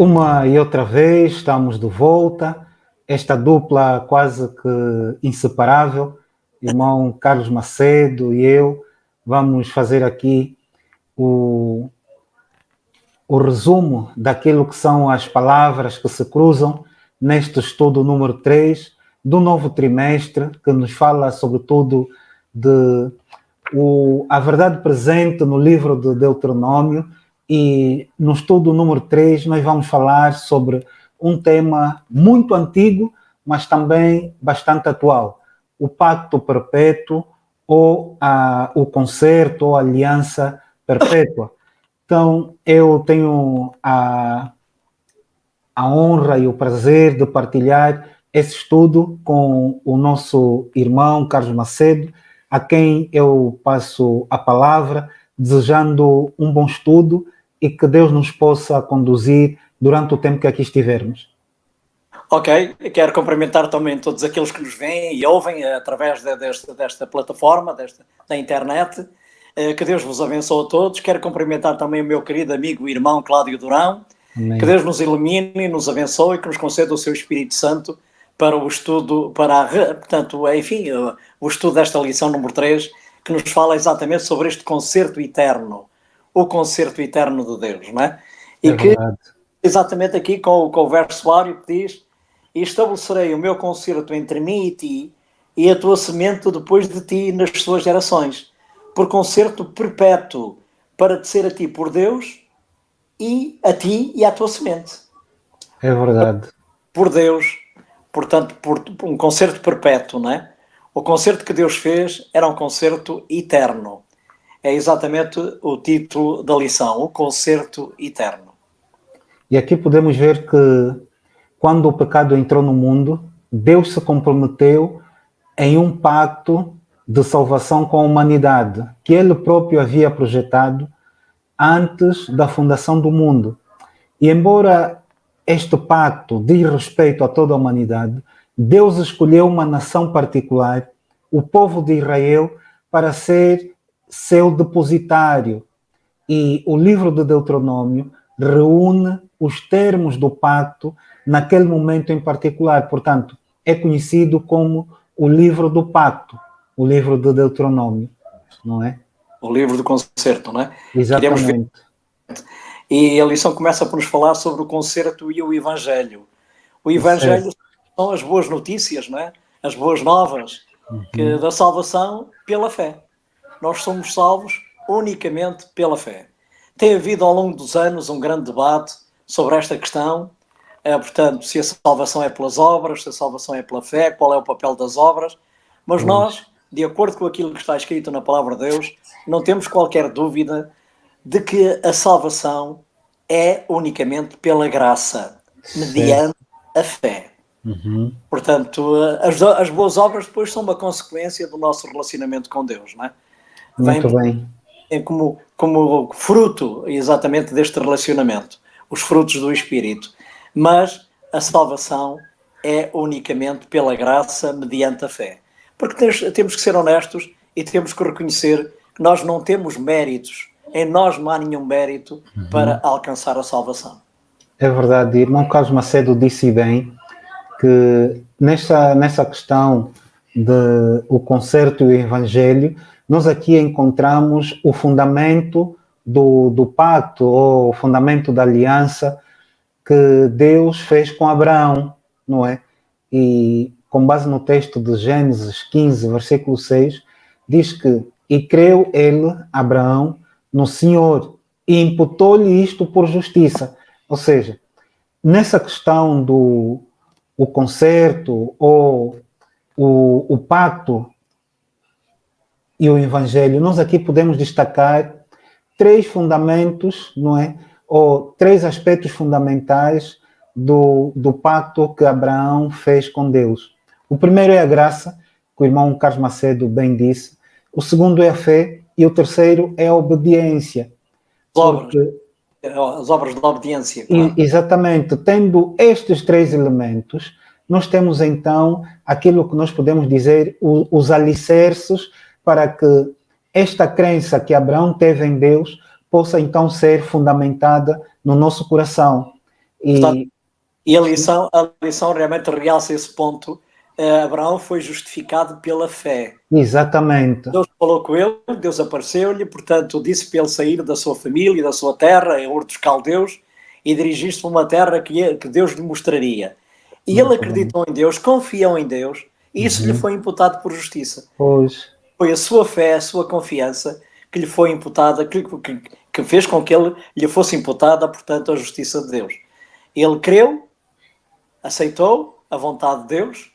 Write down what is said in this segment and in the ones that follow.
Uma e outra vez estamos de volta, esta dupla quase que inseparável, irmão Carlos Macedo e eu, vamos fazer aqui o, o resumo daquilo que são as palavras que se cruzam neste estudo número 3 do novo trimestre, que nos fala sobretudo de a verdade presente no livro de Deuteronômio. E no estudo número 3 nós vamos falar sobre um tema muito antigo, mas também bastante atual: o pacto perpétuo ou o concerto ou a aliança perpétua. Então eu tenho a honra e o prazer de partilhar esse estudo com o nosso irmão Carlos Macedo, a quem eu passo a palavra, desejando um bom estudo e que Deus nos possa conduzir durante o tempo que aqui estivermos. Ok, quero cumprimentar também todos aqueles que nos veem e ouvem através desta plataforma, da internet. Que Deus vos abençoe a todos. Quero cumprimentar também o meu querido amigo e irmão Cláudio Durão. Amém. Que Deus nos ilumine, nos abençoe e que nos conceda o seu Espírito Santo para o estudo, o estudo desta lição número 3, que nos fala exatamente sobre este concerto eterno, o concerto eterno de Deus, não é? E que, exatamente aqui com o versuário que diz: e estabelecerei o meu concerto entre mim e ti, e a tua semente depois de ti nas suas gerações, por concerto perpétuo, para te ser a ti por Deus, e a ti e à tua semente. É verdade. Por Deus, portanto, por um concerto perpétuo, não é? O concerto que Deus fez era um concerto eterno. É exatamente o título da lição, o concerto eterno. E aqui podemos ver que quando o pecado entrou no mundo, Deus se comprometeu em um pacto de salvação com a humanidade, que Ele próprio havia projetado antes da fundação do mundo. E embora este pacto diz respeito a toda a humanidade, Deus escolheu uma nação particular, o povo de Israel, para ser seu depositário. E o livro de Deuteronômio reúne os termos do pacto naquele momento em particular. Portanto, é conhecido como o livro do pacto, o livro de Deuteronômio, não é? O livro do concerto, não é? Exatamente. E a lição começa por nos falar sobre o concerto e o Evangelho. O Evangelho são as boas notícias, não é? As boas novas da salvação pela fé. Nós somos salvos unicamente pela fé. Tem havido ao longo dos anos um grande debate sobre esta questão, portanto, se a salvação é pelas obras, se a salvação é pela fé, qual é o papel das obras, mas nós, de acordo com aquilo que está escrito na Palavra de Deus, não temos qualquer dúvida de que a salvação é unicamente pela graça, mediante a fé. Portanto, as boas obras depois são uma consequência do nosso relacionamento com Deus, não é? Muito bem. Como fruto exatamente deste relacionamento, os frutos do Espírito. Mas a salvação é unicamente pela graça, mediante a fé. Porque temos que ser honestos e temos que reconhecer que nós não temos méritos, em nós não há nenhum mérito para alcançar a salvação. É verdade, irmão Carlos Macedo disse bem que nessa questão do concerto e o evangelho, nós aqui encontramos o fundamento do pacto, ou o fundamento da aliança que Deus fez com Abraão, não é? E com base no texto de Gênesis 15, versículo 6, diz que: e creu ele, Abraão, no Senhor, e imputou-lhe isto por justiça. Ou seja, nessa questão do concerto ou o pacto e o evangelho, nós aqui podemos destacar 3 fundamentos, não é? Ou 3 aspectos fundamentais do pacto que Abraão fez com Deus. O primeiro é a graça, que o irmão Carlos Macedo bem disse. O segundo é a fé e o terceiro é a obediência. As obras da obediência. Claro. Exatamente. Tendo estes 3 elementos, nós temos então aquilo que nós podemos dizer os alicerces para que esta crença que Abraão teve em Deus possa então ser fundamentada no nosso coração. E, e a lição realmente realça esse ponto. Abraão foi justificado pela fé. exatamente. Deus falou com ele, Deus apareceu-lhe, portanto disse para ele sair da sua família, da sua terra, em Ur dos Caldeus, e dirigir-se para uma terra que Deus lhe mostraria. E ele Muito bem. acreditou em Deus, confiou em Deus, e isso lhe Uhum. foi imputado por justiça. Pois, Foi a sua fé, a sua confiança que lhe foi imputada, que fez com que ele lhe fosse imputada, portanto, a justiça de Deus. Ele creu, aceitou a vontade de Deus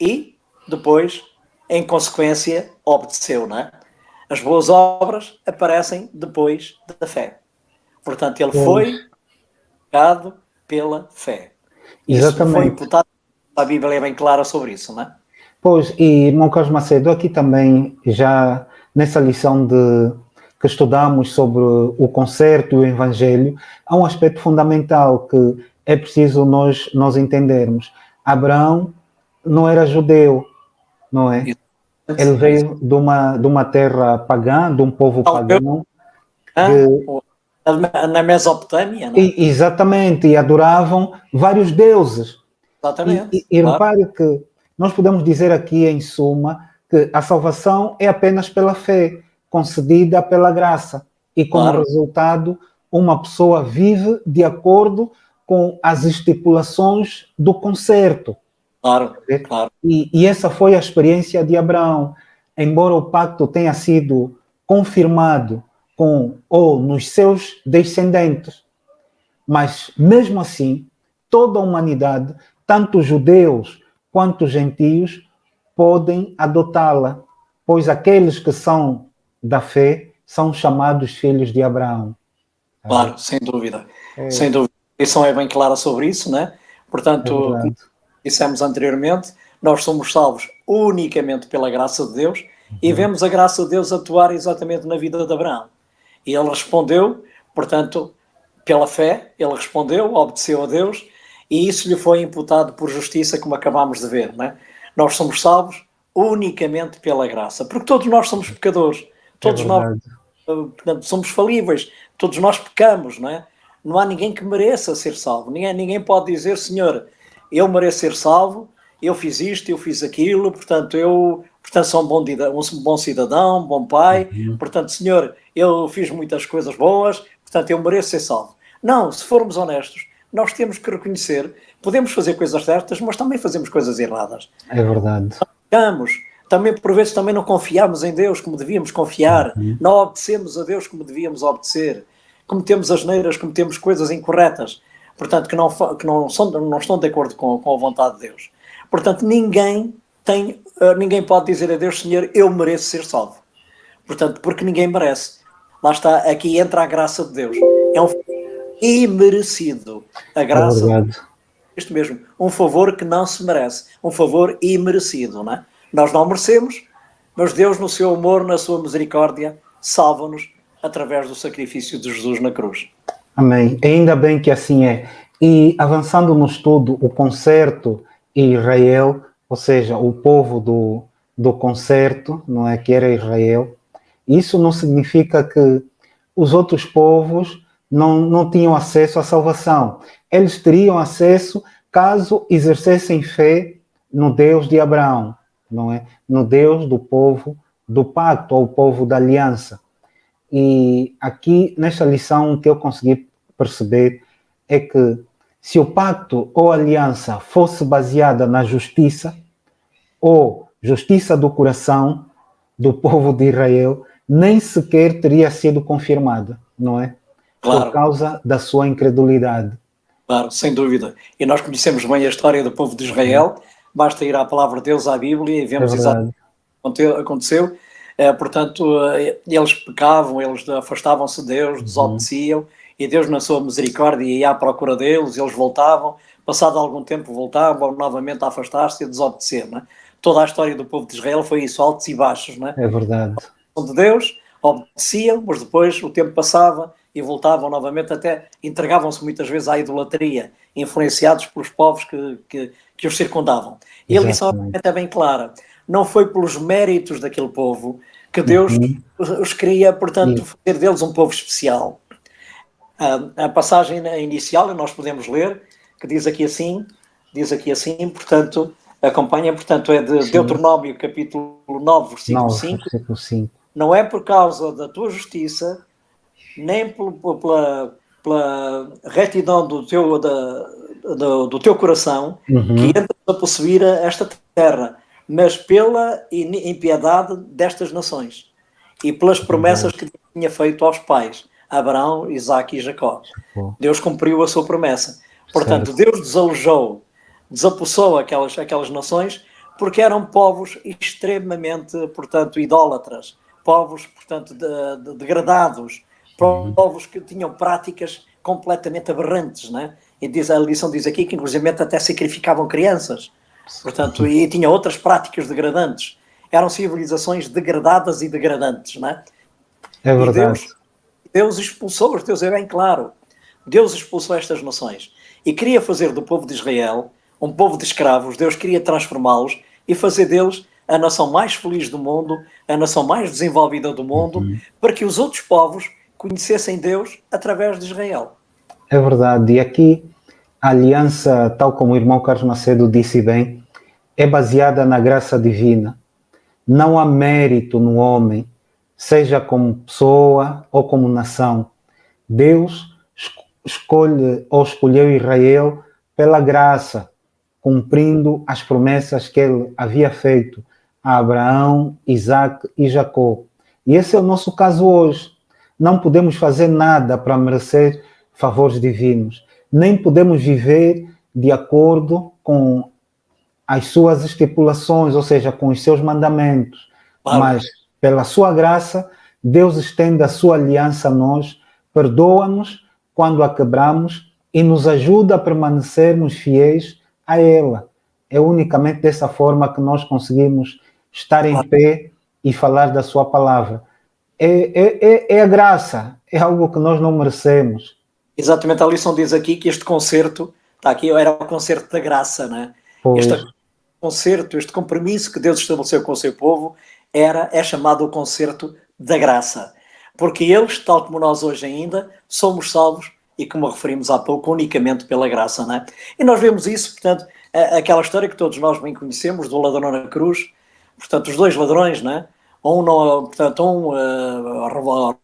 e depois, em consequência, obedeceu, não é? As boas obras aparecem depois da fé. Portanto, ele pois, foi justificado pela fé. Isso lhe foi exatamente. imputado. A Bíblia é bem clara sobre isso, não é? Pois, e irmão Carlos Macedo, aqui também, já nessa lição que estudamos sobre o concerto e o evangelho, há um aspecto fundamental que é preciso nós entendermos. Abraão não era judeu, não é? Ele veio de uma terra pagã, de um povo pagão, que, Na Mesopotâmia, não é? exatamente, e adoravam vários deuses. Exatamente. E Claro. repare que nós podemos dizer aqui, em suma, que a salvação é apenas pela fé, concedida pela graça. E como Claro. resultado, uma pessoa vive de acordo com as estipulações do concerto. Claro, claro. E essa foi a experiência de Abraão. Embora o pacto tenha sido confirmado com ou nos seus descendentes, mas mesmo assim, toda a humanidade, tanto os judeus quanto os gentios, podem adotá-la, pois aqueles que são da fé são chamados filhos de Abraão. Claro, sem dúvida. Sem dúvida. A lição é bem clara sobre isso, né? Portanto, como dissemos anteriormente, nós somos salvos unicamente pela graça de Deus e vemos a graça de Deus atuar exatamente na vida de Abraão. E ele respondeu, portanto, pela fé, ele respondeu, obedeceu a Deus e isso lhe foi imputado por justiça, como acabámos de ver, né? Nós somos salvos unicamente pela graça, porque todos nós somos pecadores, todos nós, portanto, somos falíveis, todos nós pecamos, não é? Não há ninguém que mereça ser salvo, ninguém pode dizer, Senhor, eu mereço ser salvo, eu fiz isto, eu fiz aquilo, portanto sou um bom cidadão, um bom pai, portanto, Senhor, eu fiz muitas coisas boas, portanto, eu mereço ser salvo. Não, se formos honestos, nós temos que reconhecer, podemos fazer coisas certas, mas também fazemos coisas erradas. É verdade. Também, por vezes, também não confiamos em Deus como devíamos confiar, não obedecemos a Deus como devíamos obedecer, cometemos asneiras, cometemos coisas incorretas, portanto, que não estão de acordo com a vontade de Deus. Portanto, ninguém pode dizer a Deus, Senhor, eu mereço ser salvo. Portanto, porque ninguém merece. Lá está, aqui entra a graça de Deus. É um imerecido. A graça, isto mesmo, um favor que não se merece, um favor imerecido, não é? Nós não merecemos, mas Deus, no seu amor, na sua misericórdia, salva-nos através do sacrifício de Jesus na cruz. Amém. Ainda bem que assim é. E avançando no estudo, o concerto e Israel, ou seja, o povo do concerto, não é, que era Israel, isso não significa que os outros povos não tinham acesso à salvação. Eles teriam acesso caso exercessem fé no Deus de Abraão, não é? No Deus do povo do pacto, ou povo da aliança. E aqui, nesta lição, o que eu consegui perceber é que se o pacto ou aliança fosse baseada na justiça, ou justiça do coração do povo de Israel, nem sequer teria sido confirmada, não é? Claro. Por causa da sua incredulidade. Claro, sem dúvida. E nós conhecemos bem a história do povo de Israel, basta ir à palavra de Deus, à Bíblia, e vemos exatamente o que aconteceu. Portanto, eles pecavam, eles afastavam-se de Deus, desobedeciam, e Deus, na sua misericórdia, ia à procura deles, eles voltavam, passado algum tempo voltavam novamente a afastar-se e a desobedecer. Não é? Toda a história do povo de Israel foi isso, altos e baixos. Não é? É verdade. De Deus, obedeciam, mas depois o tempo passava e voltavam novamente, até entregavam-se muitas vezes à idolatria, influenciados pelos povos que os circundavam. E a lição é bem clara. Não foi pelos méritos daquele povo que Deus os queria, portanto, fazer deles um povo especial. A passagem inicial, nós podemos ler, que diz aqui assim, portanto, acompanha, portanto, é de Deuteronômio, capítulo 9, versículo 5. Versículo 5. Não é por causa da tua justiça, nem pela retidão do teu coração, que entras a possuir esta terra, mas pela impiedade destas nações e pelas promessas que tinha feito aos pais, Abraão, Isaque e Jacó. Deus cumpriu a sua promessa. Portanto, Deus desalojou, desapossou aquelas nações, porque eram povos extremamente, portanto, idólatras, povos, portanto, degradados, povos que tinham práticas completamente aberrantes, né? E a lição diz aqui que, inclusive, até sacrificavam crianças, portanto, e tinha outras práticas degradantes. Eram civilizações degradadas e degradantes, né? É verdade. E Deus expulsou-os, Deus é bem claro. Deus expulsou estas nações e queria fazer do povo de Israel um povo de escravos. Deus queria transformá-los e fazer deles a nação mais feliz do mundo, a nação mais desenvolvida do mundo, para que os outros povos conhecessem Deus através de Israel. É verdade. E aqui a aliança, tal como o irmão Carlos Macedo disse bem, é baseada na graça divina. Não há mérito no homem, seja como pessoa ou como nação. Deus escolheu Israel pela graça, cumprindo as promessas que ele havia feito a Abraão, Isaque e Jacó. E esse é o nosso caso hoje. Não podemos fazer nada para merecer favores divinos, nem podemos viver de acordo com as suas estipulações, ou seja, com os seus mandamentos. Claro. Mas, pela sua graça, Deus estende a sua aliança a nós, perdoa-nos quando a quebramos e nos ajuda a permanecermos fiéis a ela. É unicamente dessa forma que nós conseguimos estar em pé e falar da sua palavra. É a graça, é algo que nós não merecemos. Exatamente, a lição diz aqui que este concerto, está aqui, era o concerto da graça, né? Este concerto, este compromisso que Deus estabeleceu com o seu povo é chamado o concerto da graça. Porque eles, tal como nós hoje ainda, somos salvos e, como referimos há pouco, unicamente pela graça, né? E nós vemos isso, portanto, aquela história que todos nós bem conhecemos, do ladrão na cruz, portanto, os dois ladrões, né? Um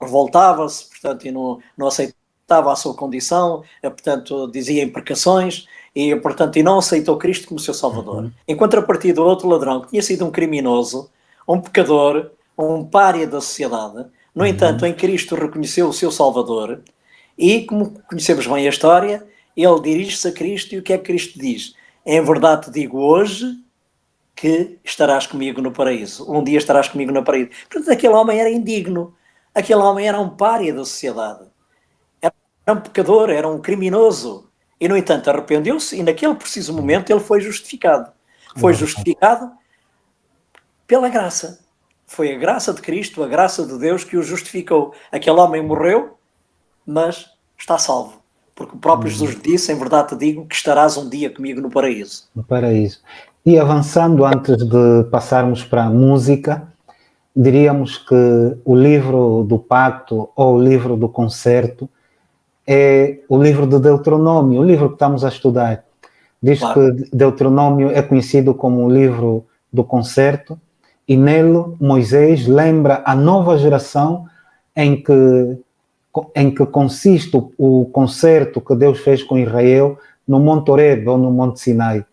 revoltava-se, portanto, e não aceitava a sua condição, portanto, dizia imprecações, e, portanto, e não aceitou Cristo como seu Salvador. Em contrapartida, o outro ladrão, que tinha sido um criminoso, um pecador, um pária da sociedade, no entanto, em Cristo reconheceu o seu Salvador, e, como conhecemos bem a história, ele dirige-se a Cristo, e o que é que Cristo diz? Em verdade te digo hoje que estarás comigo no paraíso. Um dia estarás comigo no paraíso. Portanto, aquele homem era indigno. Aquele homem era um pária da sociedade. Era um pecador, era um criminoso. E, no entanto, arrependeu-se e, naquele preciso momento, ele foi justificado. Foi justificado pela graça. Foi a graça de Cristo, a graça de Deus que o justificou. Aquele homem morreu, mas está salvo. Porque o próprio Jesus disse, em verdade te digo, que estarás um dia comigo no paraíso. No paraíso. E avançando, antes de passarmos para a música, diríamos que o livro do pacto ou o livro do concerto é o livro de Deuteronômio, o livro que estamos a estudar. Diz que Deuteronômio é conhecido como o livro do concerto, e nele Moisés lembra a nova geração em que consiste o concerto que Deus fez com Israel no Monte Horebe ou no Monte Sinai.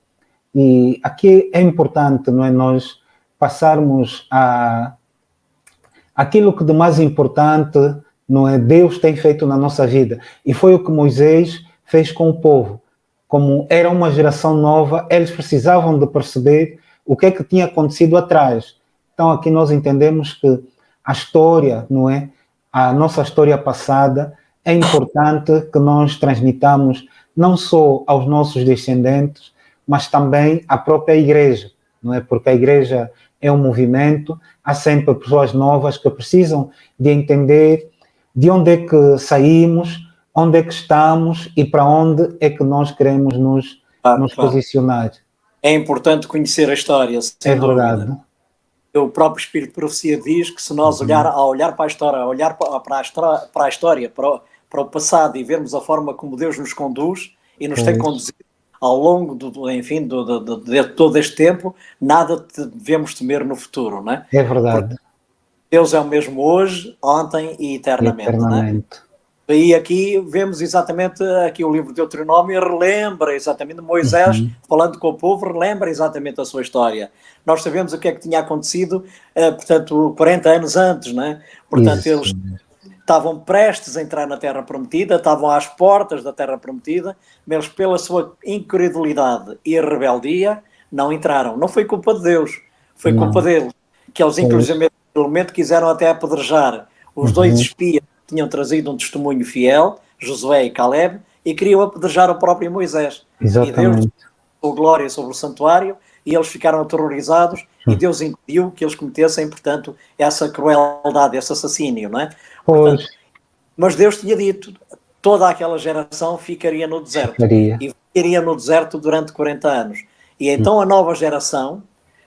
E aqui é importante, não é, nós passarmos aquilo que de mais importante, não é, Deus tem feito na nossa vida. E foi o que Moisés fez com o povo. Como era uma geração nova, eles precisavam de perceber o que é que tinha acontecido atrás. Então aqui nós entendemos que a história, não é, a nossa história passada, é importante que nós transmitamos não só aos nossos descendentes, mas também à própria igreja, não é? Porque a igreja é um movimento, há sempre pessoas novas que precisam de entender de onde é que saímos, onde é que estamos e para onde é que nós queremos nos posicionar. É importante conhecer a história, sem verdade. Dúvida. O próprio Espírito de Profecia diz que se nós olhar para a história, para o passado e vermos a forma como Deus nos conduz e nos tem Pois, conduzido ao longo de todo este tempo, nada devemos temer no futuro, não é? é Porque verdade, Deus é o mesmo hoje, ontem e e eternamente, não é? eternamente. E aqui vemos exatamente, aqui o livro de Deuteronômio relembra exatamente Moisés, Uhum. falando com o povo, relembra exatamente a sua história. Nós sabemos o que é que tinha acontecido, portanto, 40 anos antes, não é? Portanto, Isso. eles estavam prestes a entrar na Terra Prometida, estavam às portas da Terra Prometida, mas pela sua incredulidade e rebeldia, não entraram. Não foi culpa de Deus, foi culpa Não. deles, que eles Pois. inclusive quiseram até apedrejar os dois Uhum. espias que tinham trazido um testemunho fiel, Josué e Caleb, e queriam apedrejar o próprio Moisés. E Deus Exatamente. deu glória sobre o santuário, e eles ficaram aterrorizados, e Deus impediu que eles cometessem, portanto, essa crueldade, esse assassínio, não é? Pois, Portanto, mas Deus tinha dito, toda aquela geração ficaria no deserto. ficaria. E ficaria no deserto durante 40 anos. E então a nova geração,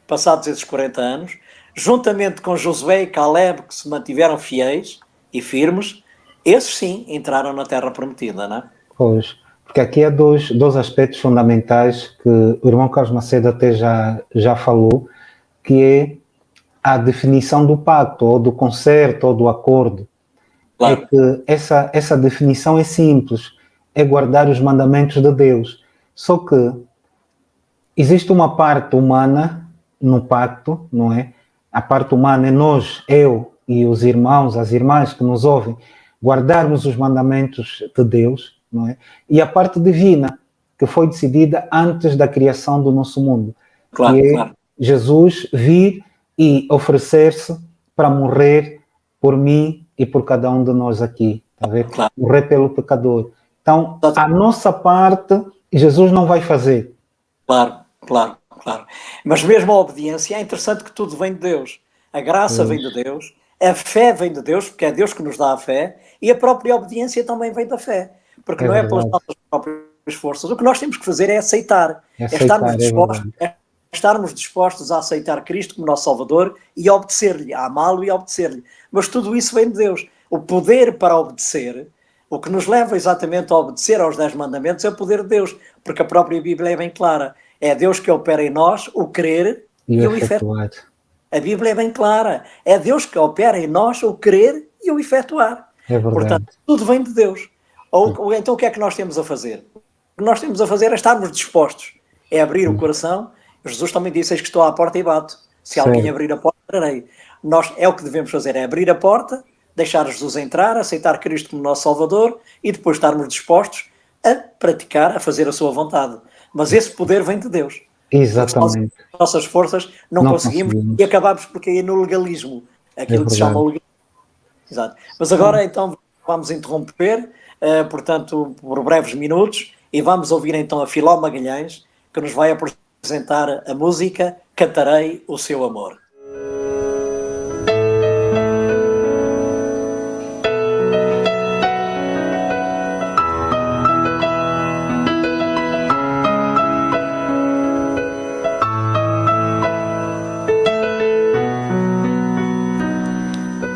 passados esses 40 anos, juntamente com Josué e Caleb, que se mantiveram fiéis e firmes, esses sim entraram na Terra Prometida, não é? Pois, porque aqui há dois aspectos fundamentais que o irmão Carlos Macedo até já falou, que é a definição do pacto, ou do concerto, ou do acordo. É Claro, que essa definição é simples, é guardar os mandamentos de Deus. Só que existe uma parte humana no pacto, não é? A parte humana é nós, eu e os irmãos, as irmãs que nos ouvem, guardarmos os mandamentos de Deus, não é? E a parte divina, que foi decidida antes da criação do nosso mundo, que claro, é claro, Jesus vir e oferecer-se para morrer por mim e por cada um de nós aqui, tá a ver? claro. Morrer pelo pecador. Então, a nossa parte, Jesus não vai fazer. Claro, claro, claro. Mas mesmo a obediência, é interessante que tudo vem de Deus. A graça Pois, vem de Deus, a fé vem de Deus, porque é Deus que nos dá a fé, e a própria obediência também vem da fé, porque é não é pelas verdade. nossas próprias forças. O que nós temos que fazer é aceitar, É é estarmos aceitar, é dispostos, verdade. a aceitar Cristo como nosso Salvador e obedecer-lhe, a amá-lo e obedecer-lhe. Mas tudo isso vem de Deus. O poder para obedecer, o que nos leva exatamente a obedecer aos 10 mandamentos é o poder de Deus, porque a própria Bíblia é bem clara. É Deus que opera em nós o querer E o e o efetuar. efetuar. A Bíblia é bem clara. É Deus que opera em nós o querer e o efetuar. É Portanto, verdade. tudo vem de Deus. Ou então o que é que nós temos a fazer? O que nós temos a fazer é estarmos dispostos. É abrir o coração. Jesus também disse: eis que estou à porta e bato. Se alguém Certo. abrir a porta, entrarei. Nós, é o que devemos fazer, é abrir a porta, deixar Jesus entrar, aceitar Cristo como nosso Salvador e depois estarmos dispostos a praticar, a fazer a sua vontade. Mas esse poder vem de Deus. Porque Exatamente. as nossas forças não Não conseguimos e conseguimos. acabamos por cair no legalismo. É Aquilo que se chama verdade. o legalismo. Exato. Mas agora então vamos interromper, portanto, por breves minutos, e vamos ouvir então a Filó Magalhães, que nos vai apresentar a música Cantarei o Seu Amor.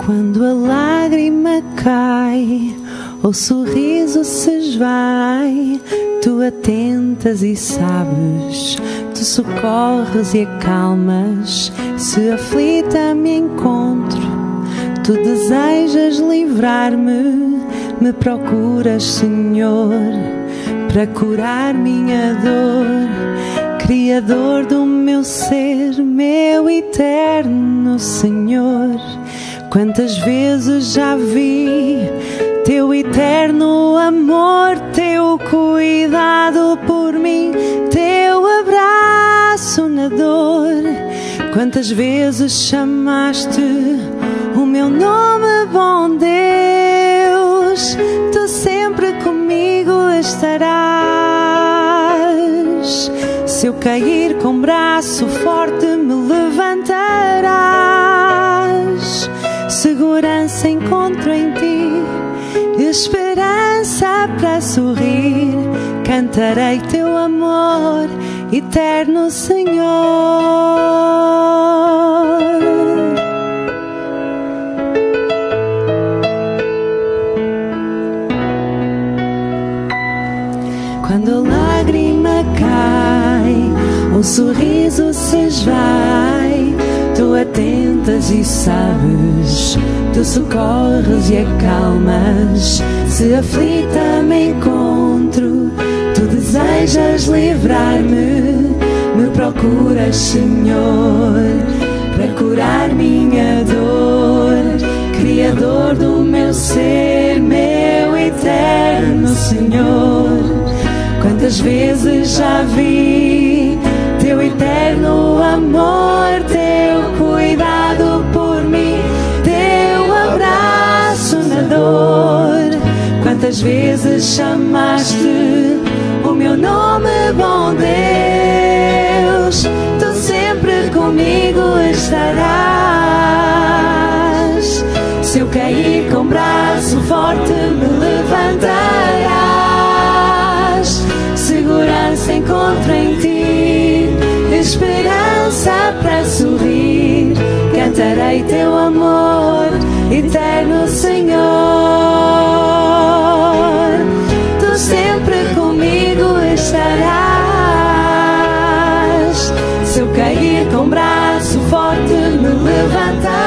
Quando a lágrima cai, o sorriso se esvai, tu atentas e sabes, tu socorres e acalmas. Se aflita me encontro, tu desejas livrar-me, me procuras, Senhor, para curar minha dor. Criador do meu ser, meu eterno Senhor. Quantas vezes já vi teu eterno amor, teu cuidado por mim, teu abraço na dor. Quantas vezes chamaste o meu nome, bom Deus, tu sempre comigo estarás. Se eu cair com braço forte me levantarás. Segurança encontro em ti, esperança para sorrir. Cantarei teu amor, eterno Senhor. um sorriso se esvai. Tu atentas e sabes, tu socorres e acalmas. Se aflita me encontro, tu desejas livrar-me. Me procuras, Senhor, para curar minha dor. Criador do meu ser, meu eterno Senhor. Quantas vezes já vi teu eterno amor, teu cuidado por mim, teu abraço na dor. Quantas vezes chamaste o meu nome, bom Deus, tu sempre comigo estarás. Se eu cair com braço forte me levantarás. Segurança encontro em ti, esperança para sorrir. Cantarei teu amor, eterno Senhor. Tu sempre comigo estarás. Se eu cair com braço forte me levantarás.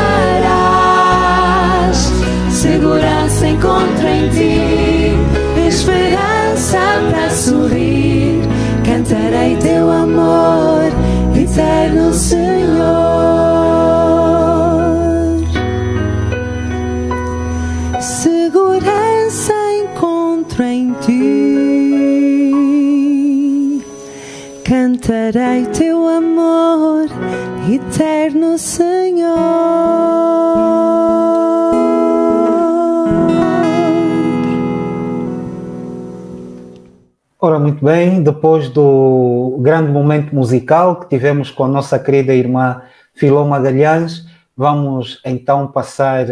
Segurança encontro em ti, esperança para sorrir. Cantarei teu amor, eterno Senhor. Segurança encontro em ti. Cantarei teu amor, eterno Senhor. Ora, muito bem, depois do grande momento musical que tivemos com a nossa querida irmã Filó Magalhães, vamos então passar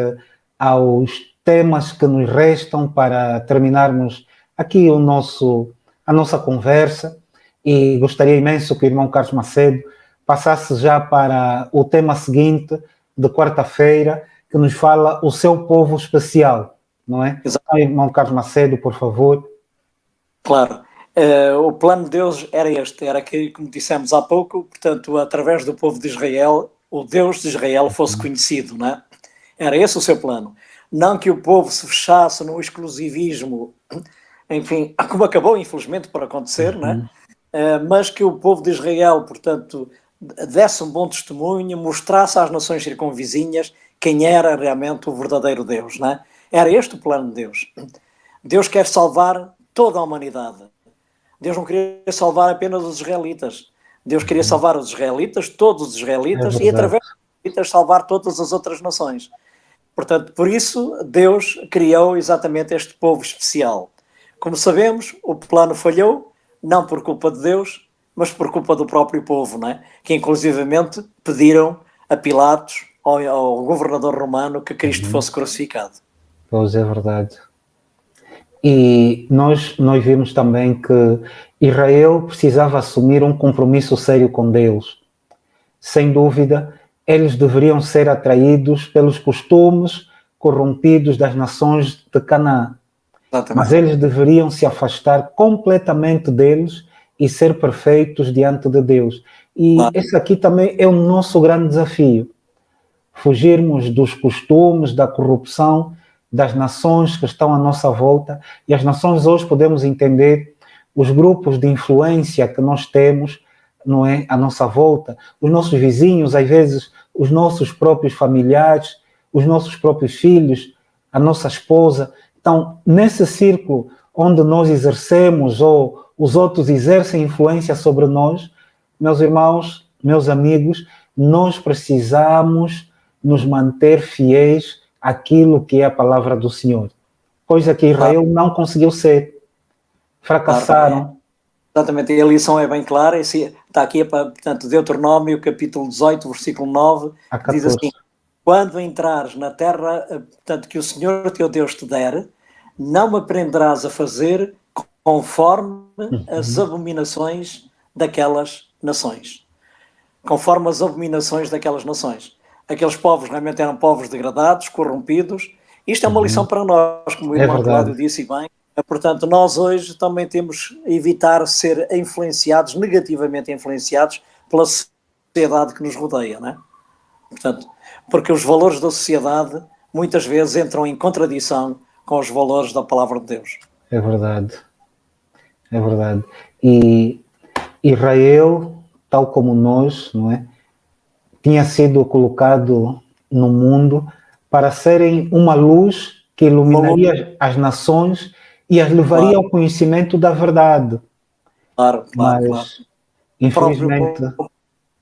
aos temas que nos restam para terminarmos aqui a nossa conversa, e gostaria imenso que o irmão Carlos Macedo passasse já para o tema seguinte de quarta-feira, que nos fala o seu povo especial, não é? Então, irmão Carlos Macedo, por favor. Claro. O plano de Deus era este, era que, como dissemos há pouco, portanto, através do povo de Israel, o Deus de Israel fosse conhecido, não é? Era esse o seu plano. Não que o povo se fechasse no exclusivismo, enfim, como acabou, infelizmente, por acontecer, não é? Mas que o povo de Israel, portanto, desse um bom testemunho, mostrasse às nações circunvizinhas quem era realmente o verdadeiro Deus, não é? Era este o plano de Deus. Deus quer salvar toda a humanidade. Deus não queria salvar apenas os israelitas. Deus queria salvar os israelitas, todos os israelitas, e através dos israelitas salvar todas as outras nações. Portanto, por isso, Deus criou exatamente este povo especial. Como sabemos, o plano falhou, não por culpa de Deus, mas por culpa do próprio povo, não é? Que inclusivamente pediram a Pilatos, ao governador romano, que Cristo fosse crucificado. Pois é verdade. E nós vimos também que Israel precisava assumir um compromisso sério com Deus. Sem dúvida, eles deveriam ser atraídos pelos costumes corrompidos das nações de Canaã. Exatamente. Mas eles deveriam se afastar completamente deles e ser perfeitos diante de Deus. E esse aqui também é o nosso grande desafio. Fugirmos dos costumes, da corrupção das nações que estão à nossa volta. E as nações hoje podemos entender os grupos de influência que nós temos, não é, à nossa volta, os nossos vizinhos, às vezes os nossos próprios familiares, os nossos próprios filhos, a nossa esposa. Então, nesse círculo onde nós exercemos ou os outros exercem influência sobre nós, meus irmãos, meus amigos, nós precisamos nos manter fiéis àquilo que é a palavra do Senhor, coisa que Israel não conseguiu ser. Fracassaram. Exatamente, a lição é bem clara. Está aqui, portanto, Deuteronômio, capítulo 18, versículo 9, diz assim: quando entrares na terra, portanto, que o Senhor teu Deus te der, não aprenderás a fazer conforme as abominações daquelas nações. Conforme as abominações daquelas nações. Aqueles povos realmente eram povos degradados, corrompidos. Isto é uma lição para nós, como o irmão Cláudio disse bem. Portanto, nós hoje também temos a evitar ser influenciados, negativamente influenciados, pela sociedade que nos rodeia, não é? Portanto, porque os valores da sociedade muitas vezes entram em contradição com os valores da palavra de Deus. É verdade. É verdade. E Israel, tal como nós, não é, tinha sido colocado no mundo para serem uma luz que iluminaria as nações e as levaria ao conhecimento da verdade. Claro. Mas, infelizmente,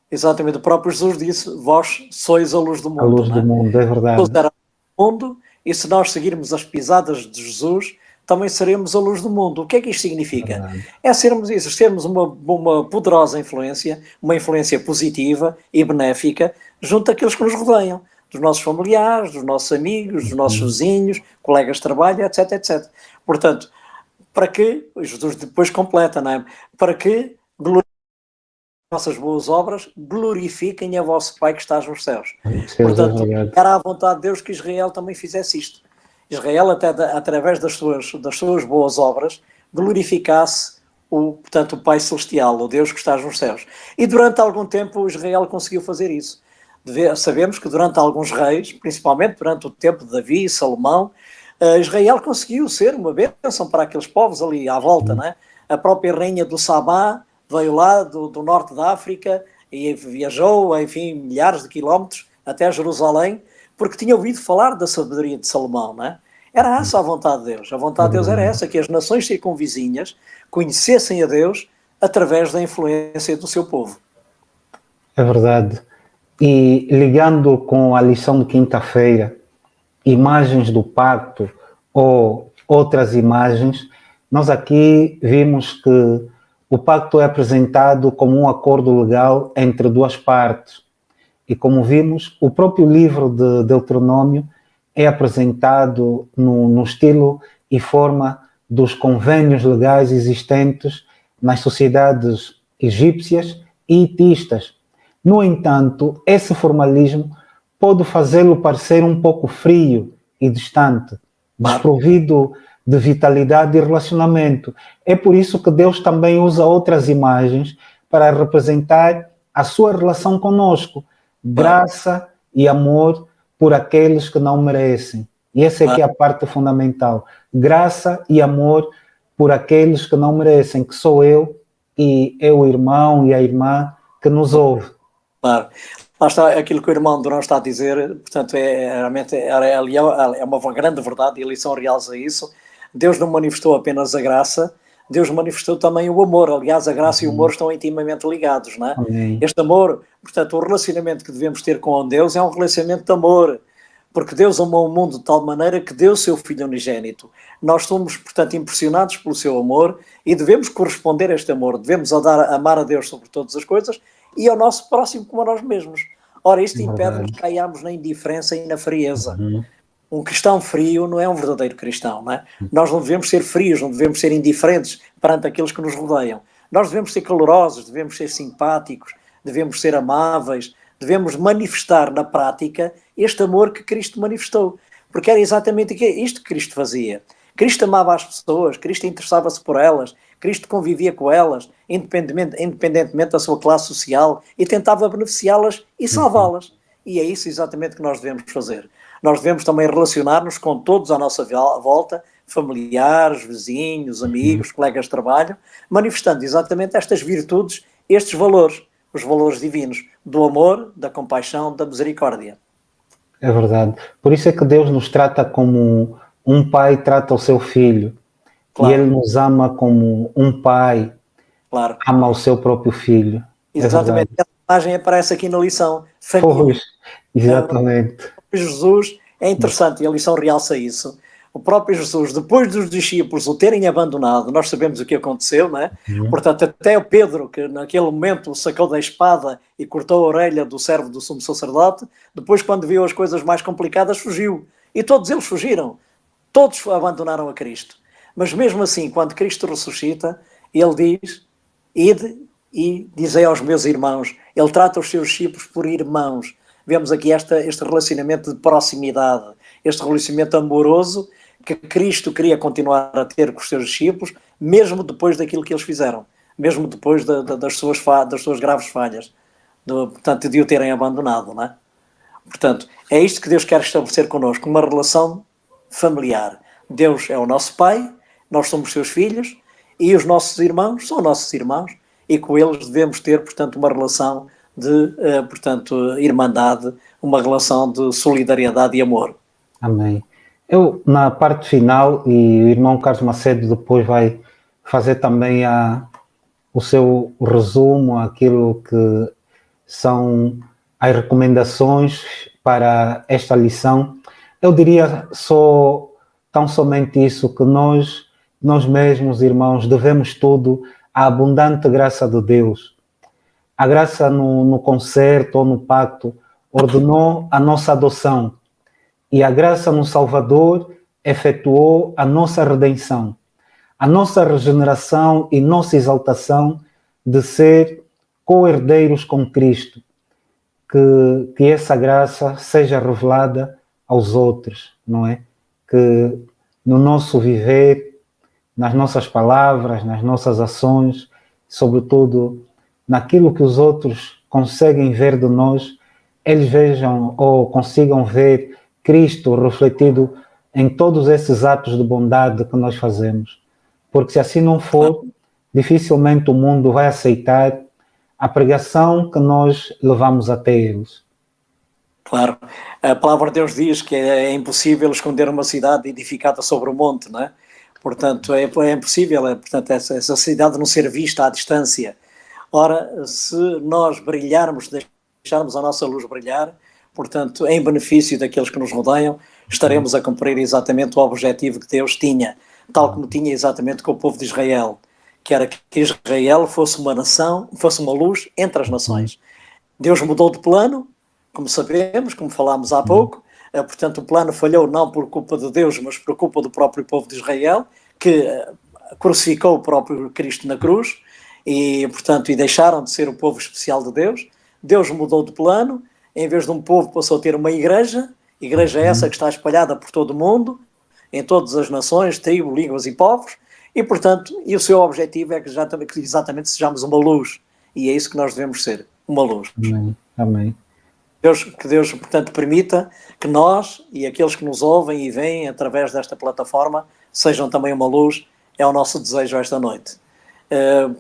exatamente, o próprio Jesus disse: vós sois a luz do mundo. A luz do mundo, é verdade. Jesus era o mundo, e se nós seguirmos as pisadas de Jesus, também seremos a luz do mundo. O que é que isto significa? Exercermos uma poderosa influência, uma influência positiva e benéfica junto àqueles que nos rodeiam, dos nossos familiares, dos nossos amigos, dos nossos vizinhos, colegas de trabalho, etc, etc. Portanto, para que, Jesus depois completa, não é? Para que nossas boas obras glorifiquem a vosso Pai que estás nos céus. Portanto, era a vontade de Deus que Israel também fizesse isto. Israel, até através das suas boas obras, glorificasse portanto, o Pai Celestial, o Deus que estás nos céus. E durante algum tempo Israel conseguiu fazer isso. Sabemos que durante alguns reis, principalmente durante o tempo de Davi e Salomão, Israel conseguiu ser uma bênção para aqueles povos ali à volta, não é? A própria rainha do Sabá veio lá do norte da África e viajou, enfim, milhares de quilómetros até Jerusalém, porque tinha ouvido falar da sabedoria de Salomão, não é? Era essa a vontade de Deus. A vontade de Deus era essa, que as nações circunvizinhas conhecessem a Deus através da influência do seu povo. É verdade. E ligando com a lição de quinta-feira, imagens do pacto ou outras imagens, nós aqui vimos que o pacto é apresentado como um acordo legal entre duas partes. E como vimos, o próprio livro de Deuteronômio é apresentado no estilo e forma dos convênios legais existentes nas sociedades egípcias e hitistas. No entanto, esse formalismo pode fazê-lo parecer um pouco frio e distante, desprovido de vitalidade e relacionamento. É por isso que Deus também usa outras imagens para representar a sua relação conosco, graça e amor por aqueles que não merecem. E essa aqui é a parte fundamental. Graça e amor por aqueles que não merecem, que sou eu e é o irmão e a irmã que nos ouve. Claro. Lá está aquilo que o irmão Durão está a dizer, portanto, realmente é uma grande verdade e a lição realça isso. Deus não manifestou apenas a graça, Deus manifestou também o amor. Aliás, a graça e o amor estão intimamente ligados, não é? Este amor, portanto, o relacionamento que devemos ter com Deus é um relacionamento de amor, porque Deus amou o mundo de tal maneira que deu o seu Filho unigênito. Nós somos, portanto, impressionados pelo seu amor e devemos corresponder a este amor. Devemos amar a Deus sobre todas as coisas e ao nosso próximo como a nós mesmos. Ora, isto impede-nos que caiamos na indiferença e na frieza. Um cristão frio não é um verdadeiro cristão, não é? Nós não devemos ser frios, não devemos ser indiferentes perante aqueles que nos rodeiam. Nós devemos ser calorosos, devemos ser simpáticos, devemos ser amáveis, devemos manifestar na prática este amor que Cristo manifestou. Porque era exatamente isto que Cristo fazia. Cristo amava as pessoas, Cristo interessava-se por elas, Cristo convivia com elas, independentemente da sua classe social, e tentava beneficiá-las e salvá-las. E é isso exatamente que nós devemos fazer. Nós devemos também relacionar-nos com todos à nossa volta, familiares, vizinhos, amigos, colegas de trabalho, manifestando exatamente estas virtudes, estes valores, os valores divinos, do amor, da compaixão, da misericórdia. É verdade. Por isso é que Deus nos trata como um pai trata o seu filho. Claro. E Ele nos ama como um pai ama o seu próprio filho. Exatamente. Essa imagem aparece aqui na lição. Pois, exatamente. Jesus, é interessante, e a lição realça isso. O próprio Jesus, depois dos discípulos o terem abandonado, nós sabemos o que aconteceu, não é? Portanto, até o Pedro, que naquele momento sacou da espada e cortou a orelha do servo do sumo sacerdote, depois, quando viu as coisas mais complicadas, fugiu. E todos eles fugiram. Todos abandonaram a Cristo. Mas mesmo assim, quando Cristo ressuscita, Ele diz: ide e dizei aos meus irmãos. Ele trata os seus discípulos por irmãos. Vemos aqui este relacionamento de proximidade, este relacionamento amoroso que Cristo queria continuar a ter com os seus discípulos, mesmo depois daquilo que eles fizeram, mesmo depois das suas graves falhas. portanto, de o terem abandonado, não é? Portanto, é isto que Deus quer estabelecer connosco, uma relação familiar. Deus é o nosso Pai, nós somos seus filhos, e os nossos irmãos são nossos irmãos, e com eles devemos ter, portanto, uma relação de, portanto, irmandade, uma relação de solidariedade e amor. Amém. Eu, na parte final, e o irmão Carlos Macedo depois vai fazer também o seu resumo, aquilo que são as recomendações para esta lição, eu diria tão somente isso, que nós mesmos, irmãos, devemos tudo à abundante graça de Deus. A graça no concerto ou no pacto ordenou a nossa adoção, e a graça no Salvador efetuou a nossa redenção, a nossa regeneração e nossa exaltação de ser co-herdeiros com Cristo. Que essa graça seja revelada aos outros, não é? Que no nosso viver, nas nossas palavras, nas nossas ações, sobretudo naquilo que os outros conseguem ver de nós, eles vejam ou consigam ver Cristo refletido em todos esses atos de bondade que nós fazemos. Porque se assim não for, dificilmente o mundo vai aceitar a pregação que nós levamos até eles. Claro. A palavra de Deus diz que é impossível esconder uma cidade edificada sobre o monte, não é? Portanto, é impossível, portanto, essa cidade não ser vista à distância. Ora, se nós brilharmos, deixarmos a nossa luz brilhar, portanto, em benefício daqueles que nos rodeiam, estaremos a cumprir exatamente o objetivo que Deus tinha, tal como tinha exatamente com o povo de Israel, que era que Israel fosse uma nação, fosse uma luz entre as nações. Deus mudou de plano, como sabemos, como falámos há pouco, portanto o plano falhou não por culpa de Deus, mas por culpa do próprio povo de Israel, que crucificou o próprio Cristo na cruz, e portanto deixaram de ser o povo especial de Deus. Deus mudou de plano, em vez de um povo passou a ter uma igreja essa que está espalhada por todo o mundo, em todas as nações, tribos, línguas e povos, e portanto, o seu objetivo é que exatamente sejamos uma luz, e é isso que nós devemos ser, uma luz. Amém. Amém. Que Deus, portanto, permita que nós e aqueles que nos ouvem e veem através desta plataforma sejam também uma luz, é o nosso desejo esta noite.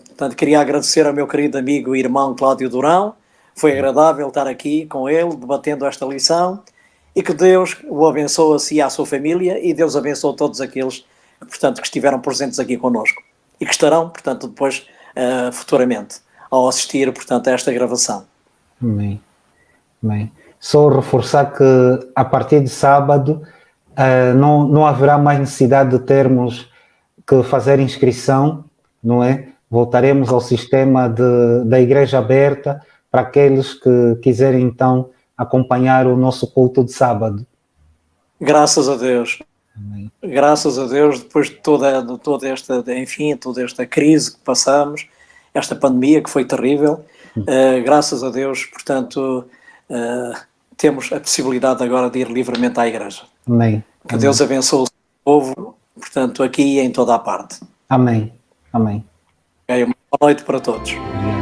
Portanto, queria agradecer ao meu querido amigo e irmão Cláudio Durão, foi agradável estar aqui com ele, debatendo esta lição, e que Deus o abençoe a si e à sua família, e Deus abençoe todos aqueles, portanto, que estiveram presentes aqui connosco, e que estarão, portanto, depois, futuramente, ao assistir, portanto, a esta gravação. Amém. Amém. Só reforçar que a partir de sábado não haverá mais necessidade de termos que fazer inscrição, não é? Voltaremos ao sistema da Igreja Aberta para aqueles que quiserem então acompanhar o nosso culto de sábado. Graças a Deus. Amém. Graças a Deus, depois de toda esta crise que passamos, esta pandemia que foi terrível, graças a Deus, portanto, temos a possibilidade agora de ir livremente à igreja. Amém. Que Deus abençoe o seu povo, portanto, aqui e em toda a parte. Amém. Amém. Uma boa noite para todos. Amém.